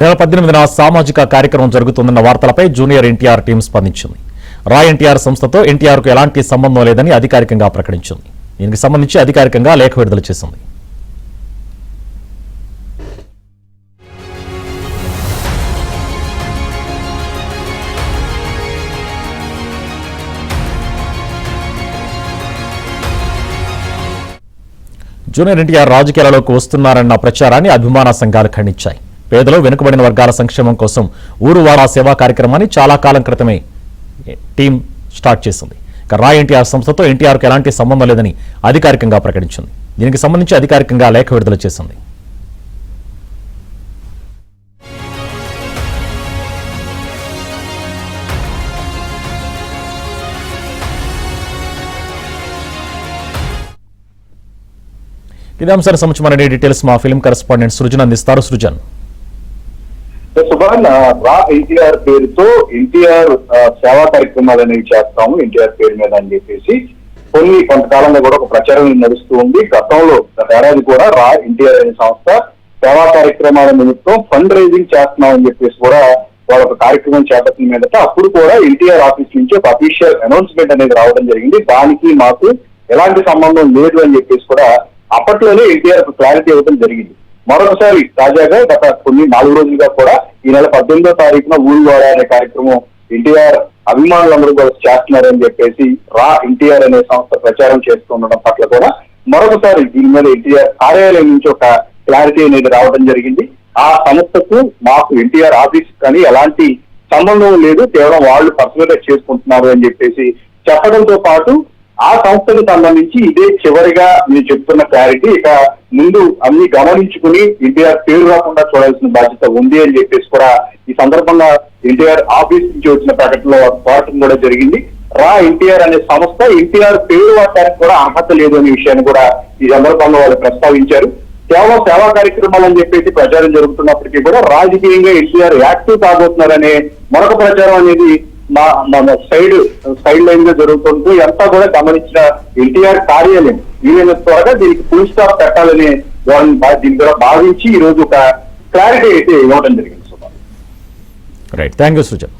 నెల 18న సామాజిక కార్యక్రమం జరుగుతుందన్న వార్తలపై జూనియర్ ఎన్టీఆర్ టీం స్పందించింది. రా ఎన్టీఆర్ సంస్థతో ఎన్టీఆర్కు ఎలాంటి సంబంధం లేదని అధికారికంగా ప్రకటించింది. దీనికి సంబంధించి అధికారికంగా లేఖ విడుదల చేసింది. జూనియర్ ఎన్టీఆర్ రాజకీయాలలోకి వస్తున్నారన్న ప్రచారాన్ని అభిమాన సంఘాలు ఖండించాయి. పేదలు వెనుకబడిన వర్గాల సంక్షేమం కోసం ఊరువాడా సేవా కార్యక్రమాన్ని చాలా కాలం క్రితమే టీం స్టార్ట్ చేసింది. రా ఎన్టీఆర్ సంస్థతో ఎన్టీఆర్కు ఎలాంటి సంబంధం లేదని అధికారికంగా ప్రకటించింది. దీనికి సంబంధించి అధికారికంగా లేఖ విడుదల చేసింది. ఇదే అంశానికి సంబంధించిన డీటెయిల్స్ మా ఫిల్మ్ కరెస్పాండెంట్ సృజన్ అందిస్తారు. సృజన్, సుభాన్, రా ఎన్టీఆర్ పేరుతో ఎన్టీఆర్ సేవా కార్యక్రమాలు అనేవి చేస్తాము ఎన్టీఆర్ పేరు మీద అని చెప్పేసి కొంతకాలంగా కూడా ఒక ప్రచారం నడుస్తూ ఉంది. గతంలో ఏడాది కూడా రా ఎన్టీఆర్ అనే సంస్థ సేవా కార్యక్రమాల నిమిత్తం ఫండ్ రైజింగ్ చేస్తున్నామని చెప్పేసి కూడా వాళ్ళ ఒక కార్యక్రమం చేపట్టిన మీదట అప్పుడు కూడా ఎన్టీఆర్ ఆఫీస్ నుంచి ఒక అఫీషియల్ అనౌన్స్మెంట్ అనేది రావడం జరిగింది. దానికి మాకు ఎలాంటి సంబంధం లేదు అని చెప్పేసి కూడా అప్పట్లోనే ఎన్టీఆర్ క్లారిటీ ఇవ్వడం జరిగింది. మరొకసారి తాజాగా గత 4 రోజులుగా కూడా ఈ నెల 18వ తారీఖున ఊరువాడ అనే కార్యక్రమం ఎన్టీఆర్ అభిమానులందరూ కూడా చేస్తున్నారని చెప్పేసి రా ఎన్టీఆర్ అనే సంస్థ ప్రచారం చేస్తుండడం పట్ల కూడా మరొకసారి దీని మీద ఎన్టీఆర్ కార్యాలయం నుంచి ఒక క్లారిటీ అనేది రావడం జరిగింది. ఆ సంస్థకు మాకు ఎన్టీఆర్ ఆఫీస్ కానీ ఎలాంటి సంబంధం లేదు, కేవలం వాళ్ళు పర్సనల్ గా చేసుకుంటున్నారు అని చెప్పేసి చెప్పడంతో పాటు ఆ సంస్థకు సంబంధించి ఇదే చివరిగా మీరు చెప్తున్న క్లారిటీ, ఇక ముందు అన్ని గమనించుకుని ఎన్టీఆర్ పేరు రాకుండా చూడాల్సిన బాధ్యత ఉంది అని చెప్పేసి కూడా ఈ సందర్భంగా ఎన్టీఆర్ ఆఫీస్ నుంచి వచ్చిన ప్రకటనలో వాడటం కూడా జరిగింది. రా ఎన్టీఆర్ అనే సంస్థ ఎన్టీఆర్ పేరు వాడటానికి కూడా అర్హత లేదు అనే విషయాన్ని కూడా ఈ సందర్భంగా వాళ్ళు ప్రస్తావించారు. కేవలం సేవా కార్యక్రమాలు అని చెప్పేసి ప్రచారం జరుగుతున్నప్పటికీ కూడా రాజకీయంగా ఎన్టీఆర్ యాక్టివ్ కాబోతున్నారనే మరొక ప్రచారం అనేది సైడ్ లైన్ గా జరుగుతుంటూ ఎంత కూడా గమనించిన ఎన్టీఆర్ కార్యాలయం వీలైన త్వరగా దీనికి ఫుల్ స్టాప్ పెట్టాలని దీని ద్వారా భావించి ఈ రోజు ఒక క్లారిటీ అయితే ఇవ్వడం జరిగింది. Right, thank you Srujan.